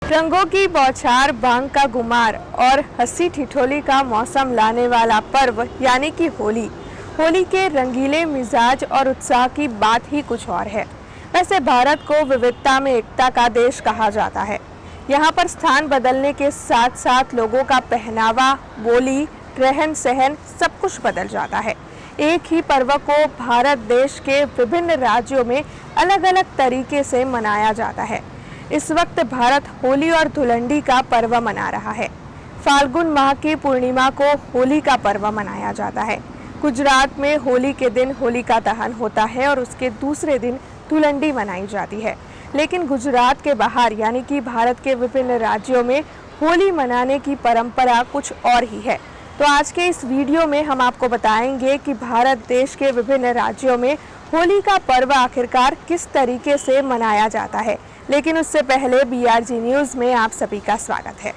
रंगों की बौछार, भांग का गुमार और हंसी ठिठोली का मौसम लाने वाला पर्व यानी कि होली। होली के रंगीले मिजाज और उत्साह की बात ही कुछ और है। वैसे भारत को विविधता में एकता का देश कहा जाता है। यहाँ पर स्थान बदलने के साथ साथ लोगों का पहनावा, बोली, रहन सहन सब कुछ बदल जाता है। एक ही पर्व को भारत देश के विभिन्न राज्यों में अलग अलग तरीके से मनाया जाता है। इस वक्त भारत होली और धुलंडी का पर्व मना रहा है। फाल्गुन माह की पूर्णिमा को होली का पर्व मनाया जाता है। गुजरात में होली के दिन होलिका दहन होता है और उसके दूसरे दिन धुलंडी मनाई जाती है। लेकिन गुजरात के बाहर यानी कि भारत के विभिन्न राज्यों में होली मनाने की परंपरा कुछ और ही है। तो आज के इस वीडियो में हम आपको बताएंगे कि भारत देश के विभिन्न राज्यों में होली का पर्व आखिरकार किस तरीके से मनाया जाता है। लेकिन उससे पहले BRG न्यूज़ में आप सभी का स्वागत है।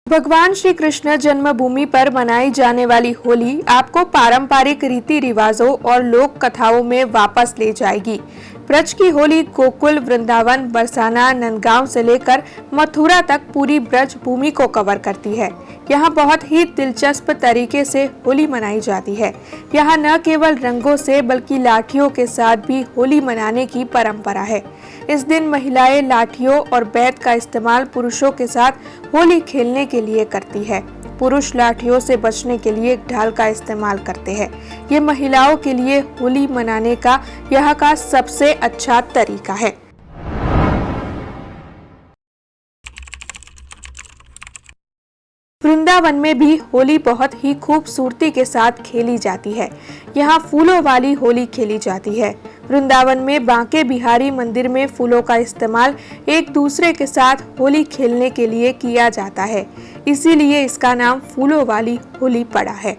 भगवान श्री कृष्ण जन्मभूमि पर मनाई जाने वाली होली आपको पारंपरिक रीति रिवाजों और लोक कथाओं में वापस ले जाएगी। ब्रज की होली गोकुल, वृंदावन, बरसाना, नंदगांव से लेकर मथुरा तक पूरी ब्रज भूमि को कवर करती है। यहाँ बहुत ही दिलचस्प तरीके से होली मनाई जाती है। यहाँ न केवल रंगों से बल्कि लाठियों के साथ भी होली मनाने की परंपरा है। इस दिन महिलाएं लाठियों और बैत का इस्तेमाल पुरुषों के साथ होली खेलने के लिए करती है। पुरुष लाठियों से बचने के लिए ढाल का इस्तेमाल करते हैं। ये महिलाओं के लिए होली मनाने का यहाँ का सबसे अच्छा तरीका है। वृंदावन में भी होली बहुत ही खूबसूरती के साथ खेली जाती है। यहाँ फूलों वाली होली खेली जाती है। वृंदावन में बांके बिहारी मंदिर में फूलों का इस्तेमाल एक दूसरे के साथ होली खेलने के लिए किया जाता है, इसीलिए इसका नाम फूलों वाली होली पड़ा है।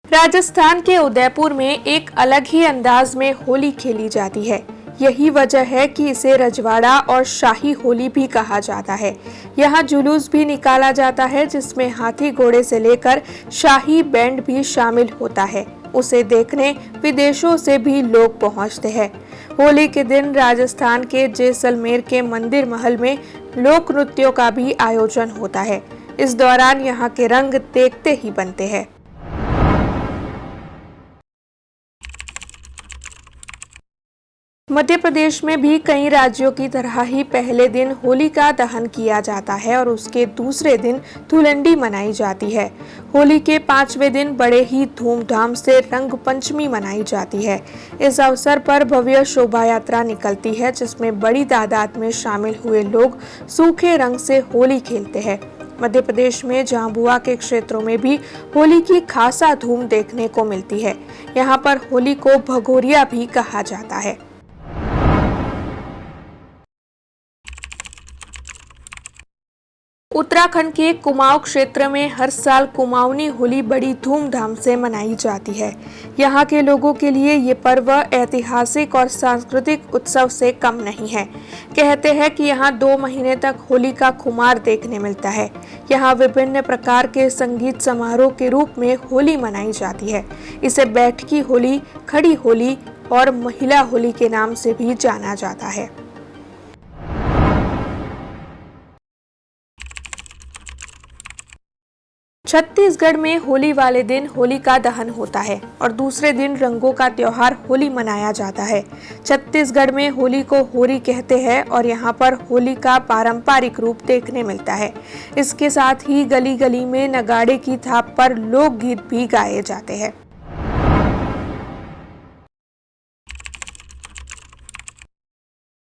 राजस्थान के उदयपुर में एक अलग ही अंदाज में होली खेली जाती है। यही वजह है कि इसे रजवाड़ा और शाही होली भी कहा जाता है। यहाँ जुलूस भी निकाला जाता है जिसमें हाथी घोड़े से लेकर शाही बैंड भी शामिल होता है। उसे देखने विदेशों से भी लोग पहुँचते हैं। होली के दिन राजस्थान के जैसलमेर के मंदिर महल में लोक नृत्यों का भी आयोजन होता है। इस दौरान यहाँ के रंग देखते ही बनते हैं। मध्य प्रदेश में भी कई राज्यों की तरह ही पहले दिन होली का दहन किया जाता है और उसके दूसरे दिन धुलंडी मनाई जाती है। होली के 5वें दिन बड़े ही धूमधाम से रंग पंचमी मनाई जाती है। इस अवसर पर भव्य शोभा यात्रा निकलती है जिसमें बड़ी तादाद में शामिल हुए लोग सूखे रंग से होली खेलते हैं। मध्य प्रदेश में झाबुआ के क्षेत्रों में भी होली की खासा धूम देखने को मिलती है। यहाँ पर होली को भगोरिया भी कहा जाता है। उत्तराखंड के कुमाऊं क्षेत्र में हर साल कुमाऊनी होली बड़ी धूमधाम से मनाई जाती है। यहाँ के लोगों के लिए ये पर्व ऐतिहासिक और सांस्कृतिक उत्सव से कम नहीं है। कहते हैं कि यहाँ 2 महीने तक होली का खुमार देखने मिलता है। यहाँ विभिन्न प्रकार के संगीत समारोह के रूप में होली मनाई जाती है। इसे बैठकी होली, खड़ी होली और महिला होली के नाम से भी जाना जाता है। छत्तीसगढ़ में होली वाले दिन होली का दहन होता है और दूसरे दिन रंगों का त्योहार होली मनाया जाता है। छत्तीसगढ़ में होली को होरी कहते हैं और यहाँ पर होली का पारंपरिक रूप देखने मिलता है। इसके साथ ही गली गली में नगाड़े की थाप पर लोकगीत भी गाए जाते हैं।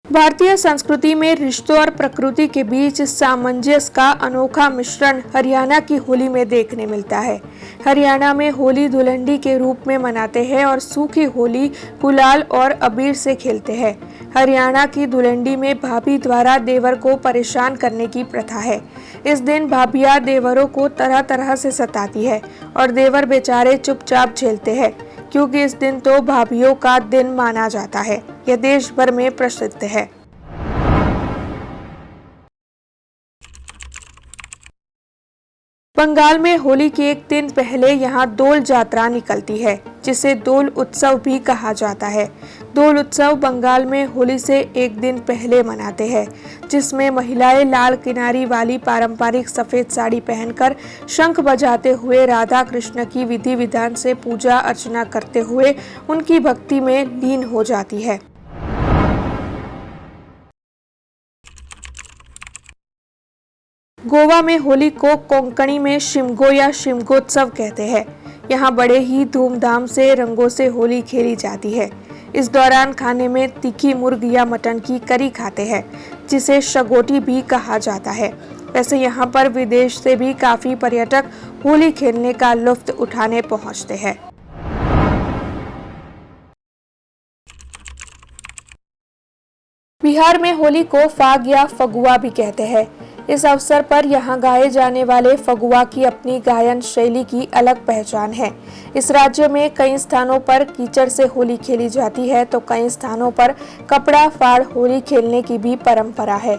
भारतीय संस्कृति में रिश्तों और प्रकृति के बीच सामंजस्य का अनोखा मिश्रण हरियाणा की होली में देखने मिलता है। हरियाणा में होली धुलंडी के रूप में मनाते हैं और सूखी होली गुलाल और अबीर से खेलते हैं। हरियाणा की धुलंडी में भाभी द्वारा देवर को परेशान करने की प्रथा है। इस दिन भाभियां देवरों को तरह तरह से सताती है और देवर बेचारे चुपचाप झेलते हैं, क्योंकि इस दिन तो भाभीियों का दिन माना जाता है। यह देश भर में प्रसिद्ध है। बंगाल में होली के एक दिन पहले यहाँ दोल जात्रा निकलती है, जिसे दोल उत्सव भी कहा जाता है। दोल उत्सव बंगाल में होली से एक दिन पहले मनाते हैं, जिसमें महिलाएं लाल किनारी वाली पारंपरिक सफेद साड़ी पहनकर शंख बजाते हुए राधा कृष्ण की विधि विधान से पूजा अर्चना करते हुए उनकी भक्ति में लीन हो जाती है। गोवा में होली को कोंकणी में शिमगो या शिमगोत्सव कहते हैं। यहाँ बड़े ही धूमधाम से रंगों से होली खेली जाती है। इस दौरान खाने में तीखी मुर्ग या मटन की करी खाते हैं, जिसे शगोटी भी कहा जाता है। वैसे यहाँ पर विदेश से भी काफी पर्यटक होली खेलने का लुत्फ उठाने पहुँचते हैं। बिहार में होली को फाग या फगुआ भी कहते हैं। इस अवसर पर यहाँ गाए जाने वाले फगुआ की अपनी गायन शैली की अलग पहचान है। इस राज्य में कई स्थानों पर कीचड़ से होली खेली जाती है, तो कई स्थानों पर कपड़ा फाड़ होली खेलने की भी परंपरा है।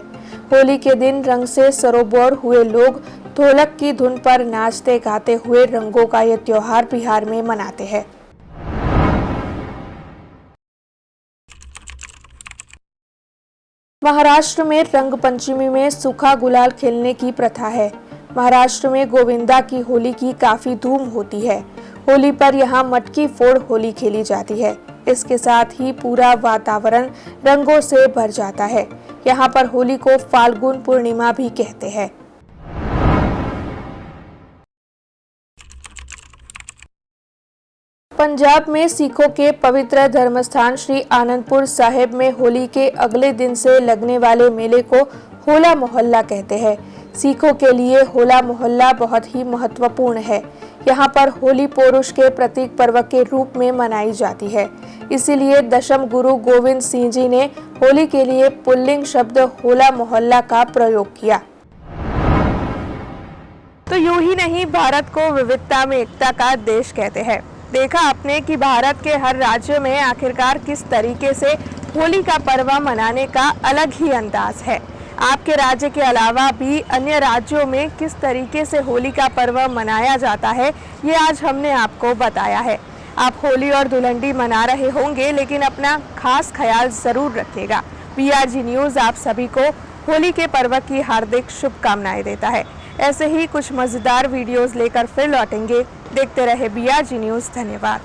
होली के दिन रंग से सरोबोर हुए लोग ढोलक की धुन पर नाचते गाते हुए रंगों का ये त्योहार बिहार में मनाते हैं। महाराष्ट्र में रंग पंचमी में सूखा गुलाल खेलने की प्रथा है। महाराष्ट्र में गोविंदा की होली की काफी धूम होती है। होली पर यहाँ मटकी फोड़ होली खेली जाती है। इसके साथ ही पूरा वातावरण रंगों से भर जाता है। यहाँ पर होली को फाल्गुन पूर्णिमा भी कहते हैं। पंजाब में सिखों के पवित्र धर्मस्थान श्री आनंदपुर साहिब में होली के अगले दिन से लगने वाले मेले को होला मोहल्ला कहते हैं। सिखों के लिए होला मोहल्ला बहुत ही महत्वपूर्ण है। यहाँ पर होली पौरुष के प्रतीक पर्व के रूप में मनाई जाती है। इसीलिए दशम गुरु गोविंद सिंह जी ने होली के लिए पुल्लिंग शब्द होला मोहल्ला का प्रयोग किया। तो यूं ही नहीं, भारत को विविधता में एकता का देश कहते हैं। देखा आपने कि भारत के हर राज्य में आखिरकार किस तरीके से होली का पर्व मनाने का अलग ही अंदाज है। आपके राज्य के अलावा भी अन्य राज्यों में किस तरीके से होली का पर्व मनाया जाता है, ये आज हमने आपको बताया है। आप होली और धुलंडी मना रहे होंगे, लेकिन अपना खास ख्याल जरूर रखिएगा। BRG न्यूज़ आप सभी को होली के पर्व की हार्दिक शुभकामनाएं देता है। ऐसे ही कुछ मजेदार वीडियोस लेकर फिर लौटेंगे। देखते रहे BRG न्यूज़। धन्यवाद।